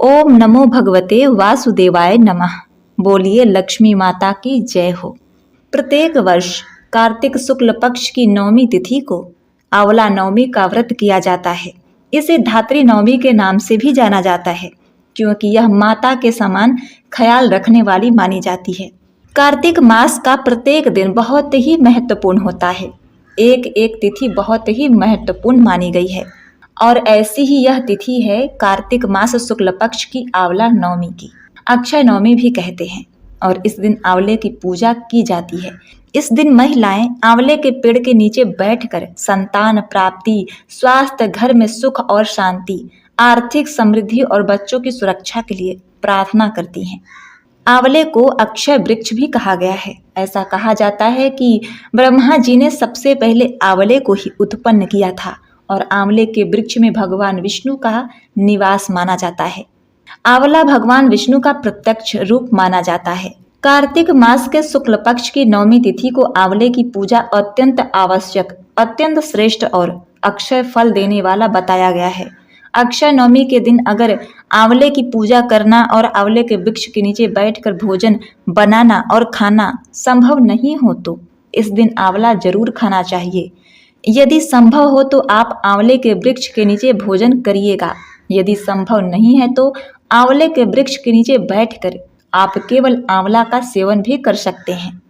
ओम नमो भगवते वासुदेवाय नमः। बोलिए लक्ष्मी माता की जय हो। प्रत्येक वर्ष कार्तिक शुक्ल पक्ष की नवमी तिथि को आंवला नवमी का व्रत किया जाता है। इसे धात्री नवमी के नाम से भी जाना जाता है, क्योंकि यह माता के समान ख्याल रखने वाली मानी जाती है। कार्तिक मास का प्रत्येक दिन बहुत ही महत्वपूर्ण होता है। एक एक तिथि बहुत ही महत्वपूर्ण मानी गई है और ऐसी ही यह तिथि है कार्तिक मास शुक्ल पक्ष की आंवला नवमी की। अक्षय नवमी भी कहते हैं और इस दिन आंवले की पूजा की जाती है। इस दिन महिलाएं आंवले के पेड़ के नीचे बैठकर संतान प्राप्ति, स्वास्थ्य, घर में सुख और शांति, आर्थिक समृद्धि और बच्चों की सुरक्षा के लिए प्रार्थना करती हैं। आंवले को अक्षय वृक्ष भी कहा गया है। ऐसा कहा जाता है कि ब्रह्मा जी ने सबसे पहले आंवले को ही उत्पन्न किया था और आंवले के वृक्ष में भगवान विष्णु का निवास माना जाता है। आंवला भगवान विष्णु का प्रत्यक्ष रूप माना जाता है। कार्तिक मास के शुक्ल पक्ष की नवमी तिथि को आंवले की पूजा अत्यंत आवश्यक, अत्यंत श्रेष्ठ और अक्षय फल देने वाला बताया गया है। अक्षय नवमी के दिन अगर आंवले की पूजा करना और आंवले के वृक्ष के नीचे बैठकर भोजन बनाना और खाना संभव नहीं हो तो इस दिन आंवला जरूर खाना चाहिए। यदि संभव हो तो आप आंवले के वृक्ष के नीचे भोजन करिएगा। यदि संभव नहीं है तो आंवले के वृक्ष के नीचे बैठकर आप केवल आंवला का सेवन भी कर सकते हैं।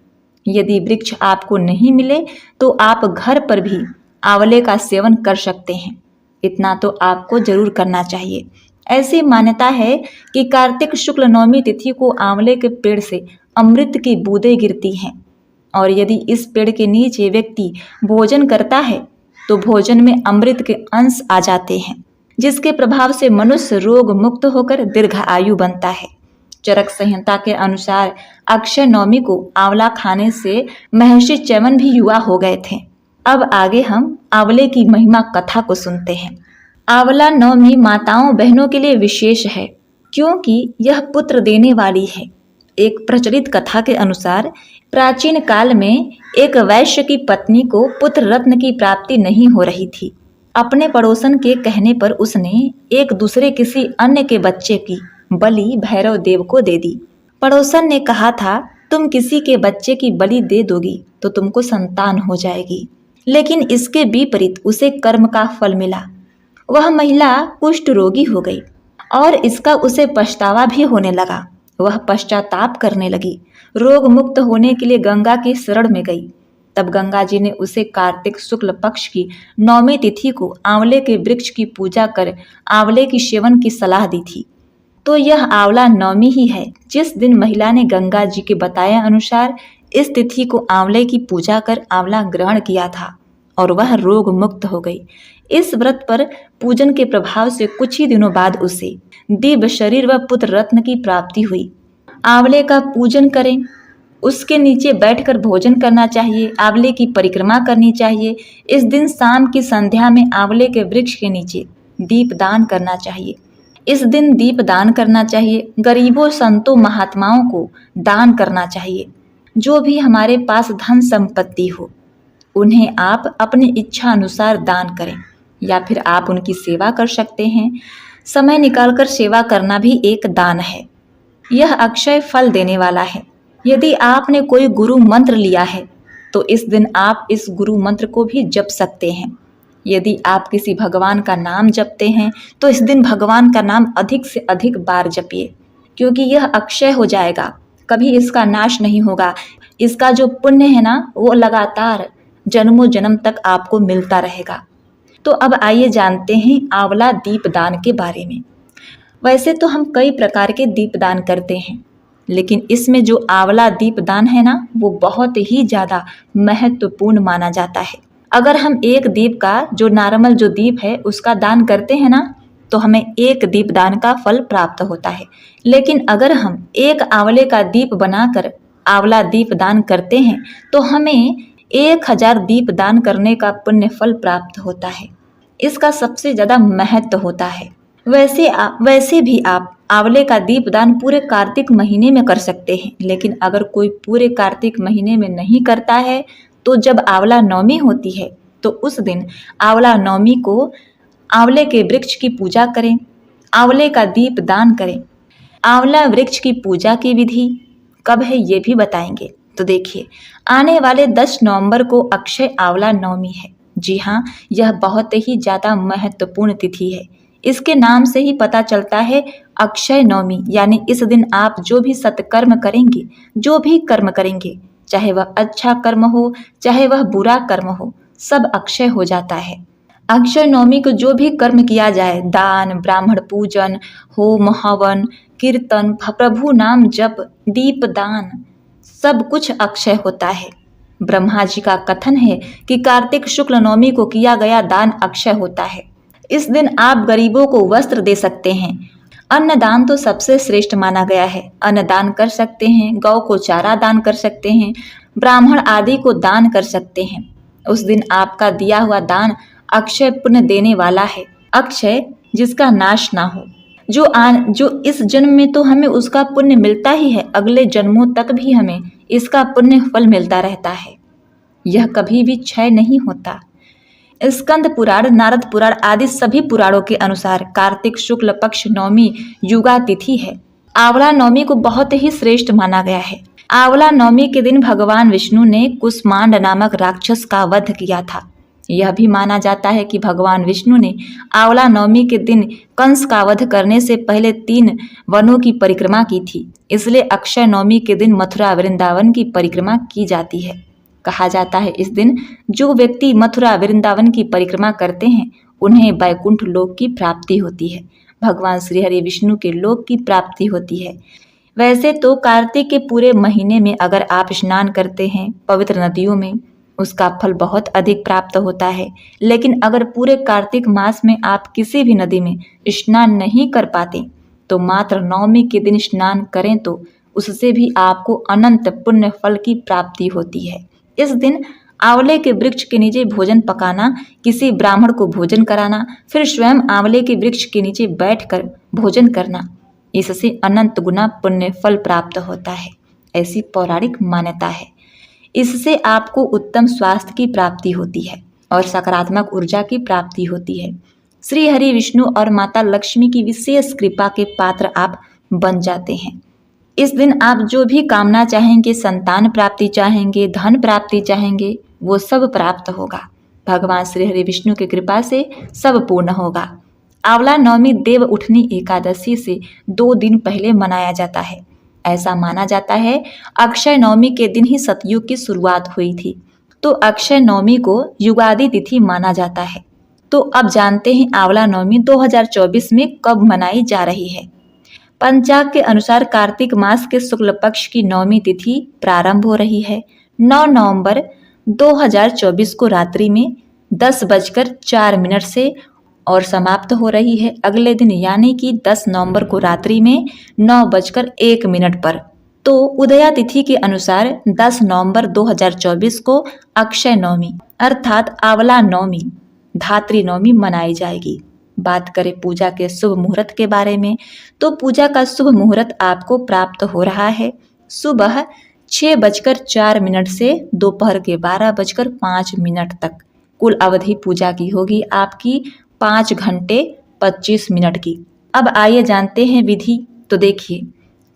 यदि वृक्ष आपको नहीं मिले तो आप घर पर भी आंवले का सेवन कर सकते हैं। इतना तो आपको जरूर करना चाहिए। ऐसी मान्यता है कि कार्तिक शुक्ल नवमी तिथि को आंवले के पेड़ से अमृत की बूंदें गिरती हैं और यदि इस पेड़ के नीचे व्यक्ति भोजन करता है तो भोजन में अमृत के अंश आ जाते हैं, जिसके प्रभाव से मनुष्य रोग मुक्त होकर दीर्घायु बनता है। चरक संहिता के अनुसार अक्षय नवमी को आंवला खाने से महर्षि च्यवन भी युवा हो गए थे। अब आगे हम आंवले की महिमा कथा को सुनते हैं। आंवला नवमी माताओं बहनों के लिए विशेष है, क्योंकि यह पुत्र देने वाली है। एक प्रचलित कथा के अनुसार प्राचीन काल में एक वैश्य की पत्नी को पुत्र रत्न की प्राप्ति नहीं हो रही थी। अपने पड़ोसन के कहने पर उसने एक दूसरे किसी अन्य के बच्चे की बलि भैरव देव को दे दी। पड़ोसन ने कहा था, तुम किसी के बच्चे की बलि दे दोगी तो तुमको संतान हो जाएगी। लेकिन इसके विपरीत उसे कर्म का फल मिला। वह महिला कुष्ठ रोगी हो गई और इसका उसे पछतावा भी होने लगा। वह पश्चाताप करने लगी। रोग मुक्त होने के लिए गंगा की शरण में गई। तब गंगा जी ने उसे कार्तिक शुक्ल पक्ष की नवमी तिथि को आंवले के वृक्ष की पूजा कर आंवले की सेवन की सलाह दी थी। तो यह आंवला नवमी ही है जिस दिन महिला ने गंगा जी के बताए अनुसार इस तिथि को आंवले की पूजा कर आंवला ग्रहण किया था और वह रोग मुक्त हो गई। इस व्रत पर पूजन के प्रभाव से कुछ ही दिनों बाद उसे दिव्य शरीर व पुत्र रत्न की प्राप्ति हुई। आंवले का पूजन करें, उसके नीचे बैठकर भोजन करना चाहिए, आंवले की परिक्रमा करनी चाहिए। इस दिन शाम की संध्या में आंवले के वृक्ष के नीचे दीप दान करना चाहिए। इस दिन दीप दान करना चाहिए। गरीबों, संतों, महात्माओं को दान करना चाहिए। जो भी हमारे पास धन संपत्ति हो उन्हें आप अपनी इच्छा अनुसार दान करें या फिर आप उनकी सेवा कर सकते हैं। समय निकालकर सेवा करना भी एक दान है। यह अक्षय फल देने वाला है। यदि आपने कोई गुरु मंत्र लिया है तो इस दिन आप इस गुरु मंत्र को भी जप सकते हैं। यदि आप किसी भगवान का नाम जपते हैं तो इस दिन भगवान का नाम अधिक से अधिक बार जपिए, क्योंकि यह अक्षय हो जाएगा, कभी इसका नाश नहीं होगा। इसका जो पुण्य है ना, वो लगातार जन्मों जन्म तक आपको मिलता रहेगा। तो अब आइए जानते हैं आंवला दीपदान के बारे में। वैसे तो हम कई प्रकार के दीपदान करते हैं, लेकिन इसमें जो आंवला दीपदान है ना, वो बहुत ही ज़्यादा महत्वपूर्ण माना जाता है। अगर हम एक दीप का, जो नॉर्मल जो दीप है, उसका दान करते हैं ना, तो हमें एक दीपदान का फल प्राप्त होता है। लेकिन अगर हम एक आंवले का दीप बनाकर आंवला दीप दान करते हैं तो हमें 1000 दीप दान करने का पुण्य फल प्राप्त होता है। इसका सबसे ज़्यादा महत्व होता है। वैसे भी आप आंवले का दीप दान पूरे कार्तिक महीने में कर सकते हैं, लेकिन अगर कोई पूरे कार्तिक महीने में नहीं करता है तो जब आंवला नवमी होती है तो उस दिन आंवला नवमी को आंवले के वृक्ष की पूजा करें। आंवले का दीप दान करें। आंवला वृक्ष की पूजा की विधि कब है ये भी बताएंगे। तो देखिए, आने वाले 10 नवंबर को अक्षय आंवला नवमी है। जी हाँ, यह बहुत ही ज़्यादा महत्वपूर्ण तिथि है। इसके नाम से ही पता चलता है अक्षय नवमी, यानी इस दिन आप जो भी सत्कर्म करेंगे, जो भी कर्म करेंगे, चाहे वह अच्छा कर्म हो चाहे वह बुरा कर्म हो, सब अक्षय हो जाता है। अक्षय नवमी को जो भी कर्म किया जाए, दान, ब्राह्मण पूजन, होम हवन, कीर्तन, प्रभु नाम जप, दीप दान, सब कुछ अक्षय होता है। ब्रह्मा जी का कथन है कि कार्तिक शुक्ल नवमी को किया गया दान अक्षय होता है। इस दिन आप गरीबों को वस्त्र दे सकते हैं। अन्नदान तो सबसे श्रेष्ठ माना गया है। अन्नदान कर सकते हैं, गौ को चारा दान कर सकते हैं, ब्राह्मण आदि को दान कर सकते हैं। उस दिन आपका दिया हुआ दान अक्षय पुण्य देने वाला है। अक्षय जिसका नाश ना हो, जो इस जन्म में तो हमें उसका पुण्य मिलता ही है, अगले जन्मों तक भी हमें इसका पुण्य फल मिलता रहता है। यह कभी भी क्षय नहीं होता। स्कंद पुराण, नारद पुराण आदि सभी पुराणों के अनुसार कार्तिक शुक्ल पक्ष नवमी युगा तिथि है। आंवला नवमी को बहुत ही श्रेष्ठ माना गया है। आंवला नवमी के दिन भगवान विष्णु ने कुष्मांड नामक राक्षस का वध किया था। यह भी माना जाता है कि भगवान विष्णु ने आंवला नवमी के दिन कंस का वध करने से पहले 3 वनों की परिक्रमा की थी। इसलिए अक्षय नवमी के दिन मथुरा वृंदावन की परिक्रमा की जाती है। कहा जाता है इस दिन जो व्यक्ति मथुरा वृंदावन की परिक्रमा करते हैं उन्हें वैकुंठ लोक की प्राप्ति होती है, भगवान श्री हरि विष्णु के लोक की प्राप्ति होती है। वैसे तो कार्तिक के पूरे महीने में अगर आप स्नान करते हैं पवित्र नदियों में, उसका फल बहुत अधिक प्राप्त होता है। लेकिन अगर पूरे कार्तिक मास में आप किसी भी नदी में स्नान नहीं कर पाते तो मात्र नवमी के दिन स्नान करें तो उससे भी आपको अनंत पुण्य फल की प्राप्ति होती है। इस दिन आंवले के वृक्ष के नीचे भोजन पकाना, किसी ब्राह्मण को भोजन कराना, फिर स्वयं आंवले के वृक्ष के नीचे बैठकर भोजन करना, इससे अनंत गुना पुण्य फल प्राप्त होता है, ऐसी पौराणिक मान्यता है। इससे आपको उत्तम स्वास्थ्य की प्राप्ति होती है और सकारात्मक ऊर्जा की प्राप्ति होती है। श्री हरि विष्णु और माता लक्ष्मी की विशेष कृपा के पात्र आप बन जाते हैं। इस दिन आप जो भी कामना चाहेंगे, संतान प्राप्ति चाहेंगे, धन प्राप्ति चाहेंगे, वो सब प्राप्त होगा। भगवान श्री हरि विष्णु की कृपा से सब पूर्ण होगा। आंवला नवमी देव उठनी एकादशी से 2 दिन पहले मनाया जाता है। ऐसा माना जाता है अक्षय नवमी के दिन ही सतयुग की शुरुआत हुई थी, तो अक्षय नवमी को युगादि तिथि माना जाता है। तो अब जानते हैं आंवला नवमी 2024 में कब मनाई जा रही है। पंचांग के अनुसार कार्तिक मास के शुक्ल पक्ष की नवमी तिथि प्रारंभ हो रही है 9 नवंबर 2024 को रात्रि में 10:04 से और समाप्त हो रही है अगले दिन यानी कि 10 नवंबर को रात्रि में 9:01 पर। तो उदया तिथि के अनुसार 10 नवंबर 2024 को अक्षय नवमी अर्थात आंवला नवमी, धात्री नवमी मनाई जाएगी। बात करें पूजा के शुभ मुहूर्त के बारे में, तो पूजा का शुभ मुहूर्त आपको प्राप्त हो रहा है सुबह 6:04 से दोपहर के 12:05 तक। कुल अवधि पूजा की होगी आपकी 5 घंटे 25 मिनट की। अब आइए जानते हैं विधि। तो देखिए,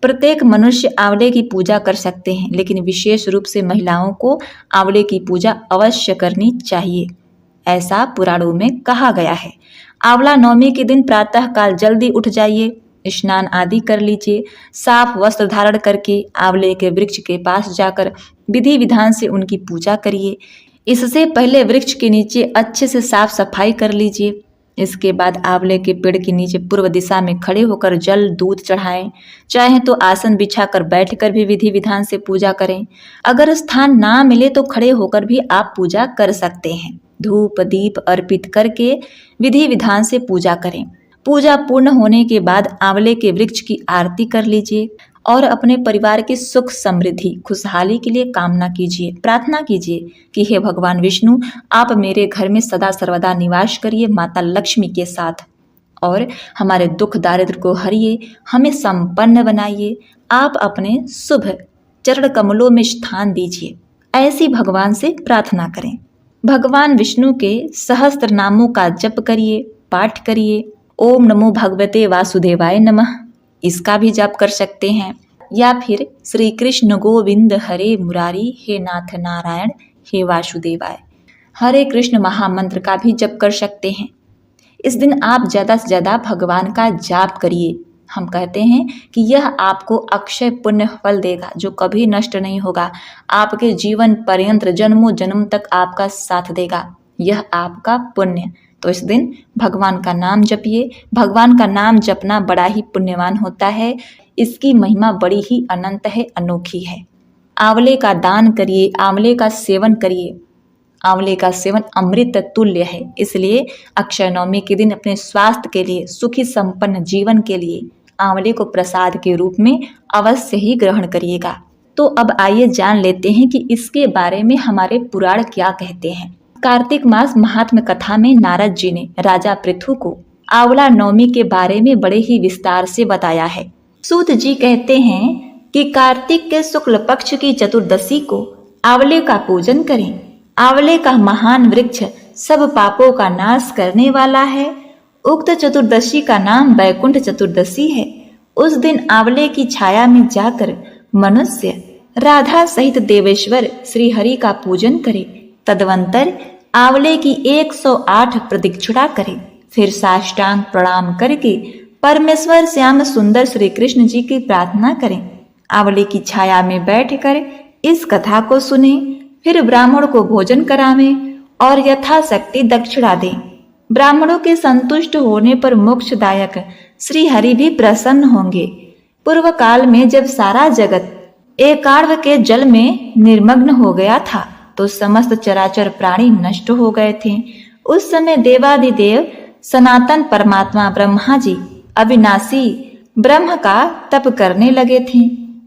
प्रत्येक मनुष्य आंवले की पूजा कर सकते हैं, लेकिन विशेष रूप से महिलाओं को आंवले की पूजा अवश्य करनी चाहिए, ऐसा पुराणों में कहा गया है। आंवला नवमी के दिन प्रातः काल जल्दी उठ जाइए, स्नान आदि कर लीजिए, साफ वस्त्र धारण करके आंवले के वृक्ष के पास जाकर विधि विधान से उनकी पूजा करिए। इससे पहले वृक्ष के नीचे अच्छे से साफ सफाई कर लीजिए। इसके बाद आंवले के पेड़ के नीचे पूर्व दिशा में खड़े होकर जल दूध चढ़ाएं, चाहे तो आसन बिछाकर बैठकर भी विधि विधान से पूजा करें। अगर स्थान ना मिले तो खड़े होकर भी आप पूजा कर सकते हैं। धूप दीप अर्पित करके विधि विधान से पूजा करें। पूजा पूर्ण होने के बाद आंवले के वृक्ष की आरती कर लीजिए और अपने परिवार की सुख समृद्धि खुशहाली के लिए कामना कीजिए, प्रार्थना कीजिए कि हे भगवान विष्णु, आप मेरे घर में सदा सर्वदा निवास करिए माता लक्ष्मी के साथ और हमारे दुख दारिद्र को हरिए, हमें संपन्न बनाइए। आप अपने शुभ चरण कमलों में स्थान दीजिए, ऐसी भगवान से प्रार्थना करें। भगवान विष्णु के सहस्त्र नामों का जप करिए, पाठ करिए ओम नमो भगवते वासुदेवाय नमः, इसका भी जाप कर सकते हैं। या फिर श्री कृष्ण गोविंद हरे मुरारी, हे नाथ नारायण हे वासुदेवाय, हरे कृष्ण महामंत्र का भी जप कर सकते हैं। इस दिन आप ज़्यादा से ज़्यादा भगवान का जाप करिए। हम कहते हैं कि यह आपको अक्षय पुण्य फल देगा जो कभी नष्ट नहीं होगा, आपके जीवन पर्यंत जन्मों जन्म तक आपका साथ देगा। यह आपका पुण्य। तो इस दिन भगवान का नाम जपिए। भगवान का नाम जपना बड़ा ही पुण्यवान होता है। इसकी महिमा बड़ी ही अनंत है, अनोखी है। आंवले का दान करिए, आंवले का सेवन करिए। आंवले का सेवन अमृत तुल्य है। इसलिए अक्षय नवमी के दिन अपने स्वास्थ्य के लिए, सुखी संपन्न जीवन के लिए आंवले को प्रसाद के रूप में अवश्य ही ग्रहण करिएगा। तो अब आइए जान लेते हैं कि इसके बारे में हमारे पुराण क्या कहते हैं। कार्तिक मास महात्म्य कथा में नारद जी ने राजा पृथु को आंवला नवमी के बारे में बड़े ही विस्तार से बताया है। सूत जी कहते हैं कि कार्तिक के शुक्ल पक्ष की चतुर्दशी को आंवले का पूजन करें। आंवले का महान वृक्ष सब पापों का नाश करने वाला है। उक्त चतुर्दशी का नाम वैकुंठ चतुर्दशी है। उस दिन आंवले की छाया में जाकर मनुष्य राधा सहित देवेश्वर श्री हरि का पूजन करे। तदवंतर आंवले की 108 प्रदक्षिणा करे। फिर साष्टांग प्रणाम करके परमेश्वर श्याम सुंदर श्री कृष्ण जी की प्रार्थना करें। आंवले की छाया में बैठकर इस कथा को सुने। फिर ब्राह्मण को भोजन करावें और यथाशक्ति दक्षिणा दें। ब्राह्मणों के संतुष्ट होने पर मोक्षदायक श्री हरि भी प्रसन्न होंगे। पूर्व काल में जब सारा जगत एकार्व के जल में निर्मग्न हो गया था तो समस्त चराचर प्राणी नष्ट हो गए थे। उस समय देवादिदेव सनातन परमात्मा ब्रह्मा जी अविनाशी ब्रह्म का तप करने लगे थे।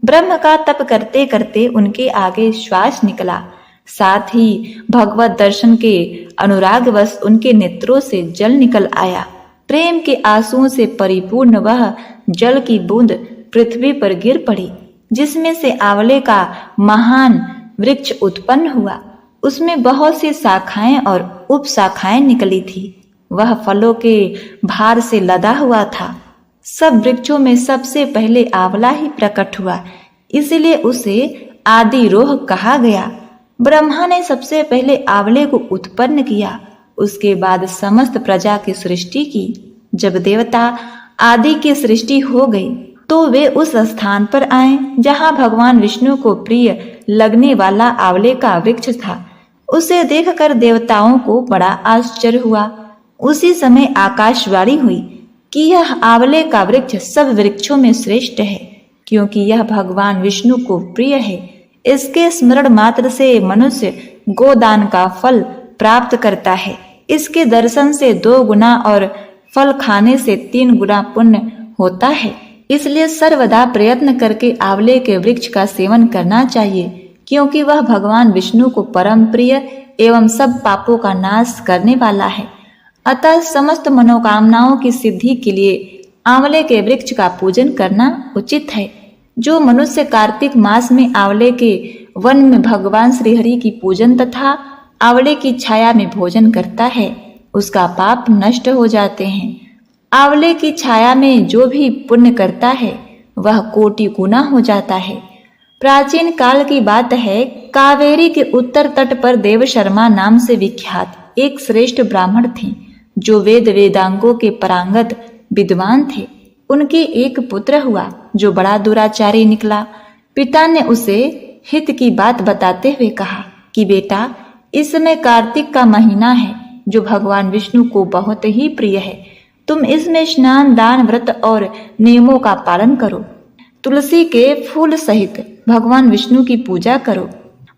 ब्रह्म का तप करते करते उनके आगे श्वास निकला। साथ ही भगवत दर्शन के अनुरागवश उनके नेत्रों से जल निकल आया। प्रेम के आंसुओं से परिपूर्ण वह जल की बूंद पृथ्वी पर गिर पड़ी, जिसमें से आंवले का महान वृक्ष उत्पन्न हुआ। उसमें बहुत सी शाखाएं और उपशाखाएं निकली थी। वह फलों के भार से लदा हुआ था। सब वृक्षों में सबसे पहले आंवला ही प्रकट हुआ, इसलिए उसे आदिरोह कहा गया। ब्रह्मा ने सबसे पहले आंवले को उत्पन्न किया, उसके बाद समस्त प्रजा की सृष्टि की। जब देवता आदि की सृष्टि हो गई तो वे उस स्थान पर आए जहां भगवान विष्णु को प्रिय लगने वाला आंवले का वृक्ष था। उसे देखकर देवताओं को बड़ा आश्चर्य हुआ। उसी समय आकाशवाणी हुई कि यह आंवले का वृक्ष सब वृक्षों में श्रेष्ठ है, क्योंकि यह भगवान विष्णु को प्रिय है। इसके स्मरण मात्र से मनुष्य गोदान का फल प्राप्त करता है। इसके दर्शन से 2 गुना और फल खाने से 3 गुना पुण्य होता है। इसलिए सर्वदा प्रयत्न करके आंवले के वृक्ष का सेवन करना चाहिए, क्योंकि वह भगवान विष्णु को परम प्रिय एवं सब पापों का नाश करने वाला है। अतः समस्त मनोकामनाओं की सिद्धि के लिए आंवले के वृक्ष का पूजन करना उचित है। जो मनुष्य कार्तिक मास में आंवले के वन में भगवान श्रीहरि की पूजन तथा आंवले की छाया में भोजन करता है, उसका पाप नष्ट हो जाते हैं। आंवले की छाया में जो भी पुण्य करता है वह कोटि गुना हो जाता है। प्राचीन काल की बात है, कावेरी के उत्तर तट पर देव शर्मा नाम से विख्यात एक श्रेष्ठ ब्राह्मण थे, जो वेद वेदांगों के पारंगत विद्वान थे। उनके एक पुत्र हुआ जो बड़ा दुराचारी निकला। पिता ने उसे हित की बात बताते हुए कहा कि बेटा, इस समय कार्तिक का महीना है जो भगवान विष्णु को बहुत ही प्रिय है। तुम इसमें स्नान, दान, व्रत और नियमों का पालन करो। तुलसी के फूल सहित भगवान विष्णु की पूजा करो।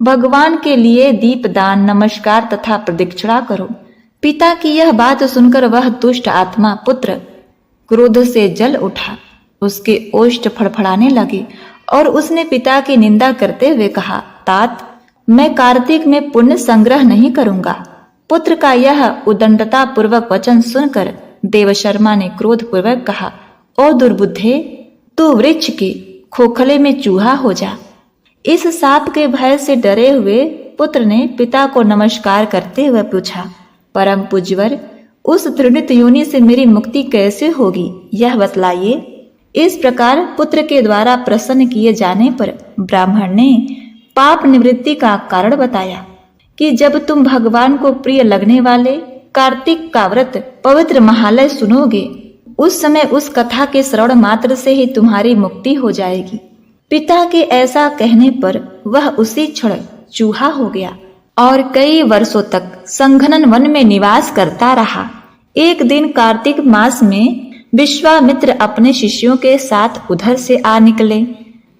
भगवान के लिए दीप दान, नमस्कार तथा प्रदक्षिणा करो। पिता की यह बात सुनकर वह दुष्ट आत्मा पुत्र क्रोध से जल उठा। उसके ओष्ठ फड़फड़ाने लगे और उसने पिता की निंदा करते हुए कहा, तात, मैं कार्तिक में पुण्य संग्रह नहीं करूंगा। पुत्र का यह उदंडता पूर्वक वचन सुनकर देवशर्मा ने क्रोध पूर्वक कहा, ओ दुर्बुद्धे, तू वृक्ष के खोखले में चूहा हो जा। इस साप के भय से डरे हुए पुत्र ने पिता को नमस्कार करते हुए पूछा, परम पूज्यवर, उस तृणित योनि से मेरी मुक्ति कैसे होगी, यह बतलाइए। इस प्रकार पुत्र के द्वारा प्रसन्न किए जाने पर ब्राह्मण ने पाप निवृत्ति का कारण बताया कि जब तुम भगवान को प्रिय लगने वाले कार्तिक का व्रत पवित्र महालय सुनोगे, उस समय उस कथा के श्रवण मात्र से ही तुम्हारी मुक्ति हो जाएगी। पिता के ऐसा कहने पर वह उसी क्षण चूहा हो गया और कई वर्षों तक संघनन वन में निवास करता रहा। एक दिन कार्तिक मास में विश्वामित्र अपने शिष्यों के साथ उधर से आ निकले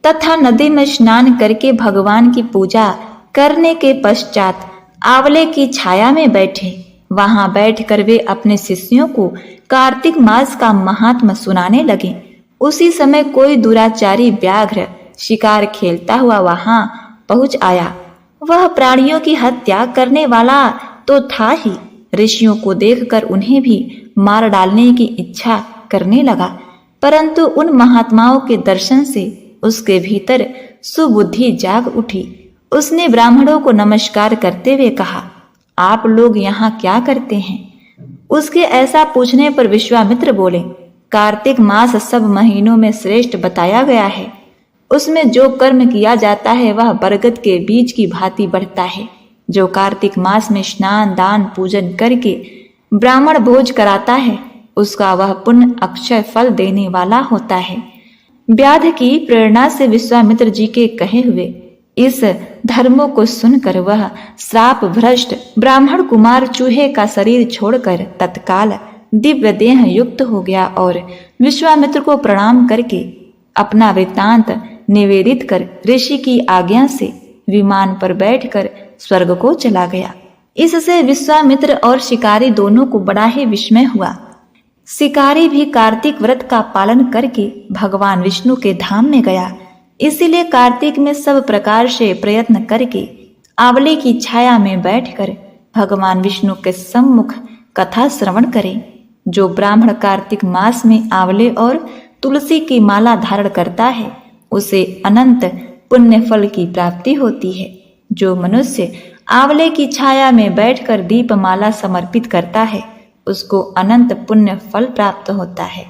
तथा नदी में स्नान करके भगवान की पूजा करने के पश्चात आंवले की छाया में बैठे। वहां बैठकर वे अपने शिष्यों को कार्तिक मास का महात्म सुनाने लगे। उसी समय कोई दुराचारी व्याघ्र शिकार खेलता हुआ वहां पहुंच आया। वह प्राणियों की हत्या करने वाला तो था ही, ऋषियों को देखकर उन्हें भी मार डालने की इच्छा करने लगा, परंतु उन महात्माओं के दर्शन से उसके भीतर सुबुद्धि जाग उठी। उसने ब्राह्मणों को नमस्कार करते हुए कहा, आप लोग यहाँ क्या करते हैं? उसके ऐसा पूछने पर विश्वामित्र बोले, कार्तिक मास सब महीनों में श्रेष्ठ बताया गया है। उसमें जो कर्म किया जाता है वह बरगद के बीज की भांति बढ़ता है। जो कार्तिक मास में स्नान दान पूजन करके ब्राह्मण भोज कराता है, उसका वह पुण्य अक्षय फल देने वाला होता है। व्याध की प्रेरणा से विश्वामित्र जी के कहे हुए इस धर्मों को सुनकर वह श्राप भ्रष्ट ब्राह्मण कुमार चूहे का शरीर छोड़कर तत्काल दिव्य देह युक्त हो गया और विश्वामित्र को प्रणाम करके अपना वृत्तांत निवेदित कर ऋषि की आज्ञा से विमान पर बैठकर स्वर्ग को चला गया। इससे विश्वामित्र और शिकारी दोनों को बड़ा ही विस्मय हुआ। शिकारी भी कार्तिक व्रत का पालन करके भगवान विष्णु के धाम में गया। इसीलिए कार्तिक में सब प्रकार से प्रयत्न करके आंवले की छाया में बैठकर भगवान विष्णु के सम्मुख कथा श्रवण करें। जो ब्राह्मण कार्तिक मास में आंवले और तुलसी की माला धारण करता है, उसे अनंत पुण्य फल की प्राप्ति होती है। जो मनुष्य आंवले की छाया में बैठकर दीपमाला समर्पित करता है, उसको अनंत पुण्य फल प्राप्त होता है।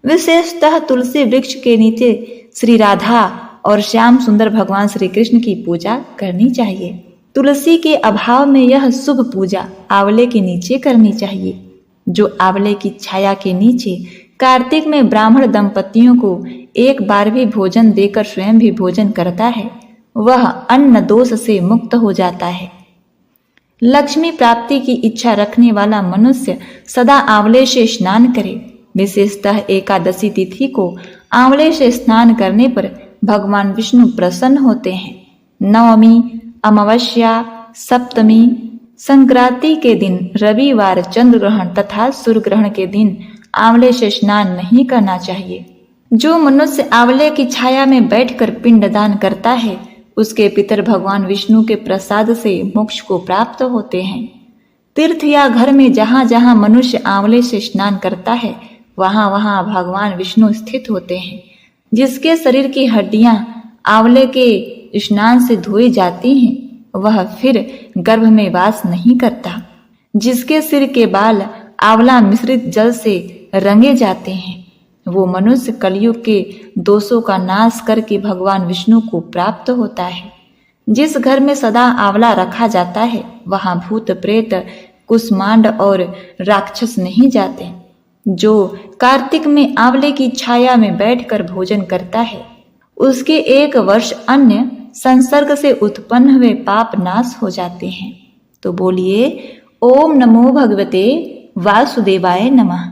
विशेषतः तुलसी वृक्ष के नीचे श्री राधा और श्याम सुंदर भगवान श्री कृष्ण की पूजा करनी चाहिए। तुलसी के अभाव में यह शुभ पूजा आंवले के नीचे करनी चाहिए। जो आंवले की छाया के नीचे कार्तिक में ब्राह्मण दंपतियों को एक बार भी भोजन देकर स्वयं भी भोजन करता है, वह अन्न दोष से मुक्त हो जाता है। लक्ष्मी प्राप्ति की इच्छा रखने वाला मनुष्य सदा आंवले से स्नान करे। विशेषतः एकादशी तिथि को आंवले से स्नान करने पर भगवान विष्णु प्रसन्न होते हैं। नवमी, अमावस्या, सप्तमी, संक्रांति के दिन, रविवार, चंद्र ग्रहण तथा सूर्य ग्रहण के दिन आंवले से स्नान नहीं करना चाहिए। जो मनुष्य आंवले की छाया में बैठकर पिंडदान करता है, उसके पितर भगवान विष्णु के प्रसाद से मोक्ष को प्राप्त होते हैं। तीर्थ या घर में जहाँ जहाँ मनुष्य आंवले से स्नान करता है, वहाँ वहाँ भगवान विष्णु स्थित होते हैं। जिसके शरीर की हड्डियां आंवले के स्नान से धोई जाती हैं, वह फिर गर्भ में वास नहीं करता। जिसके सिर के बाल आंवला मिश्रित जल से रंगे जाते हैं, वो मनुष्य कलयुग के दोषों का नाश करके भगवान विष्णु को प्राप्त होता है। जिस घर में सदा आंवला रखा जाता है, वहां भूत प्रेत कुष्मांड और राक्षस नहीं जाते। जो कार्तिक में आंवले की छाया में बैठकर भोजन करता है, उसके 1 वर्ष अन्य संसर्ग से उत्पन्न हुए पाप नाश हो जाते हैं। तो बोलिए ओम नमो भगवते वासुदेवाय नमः।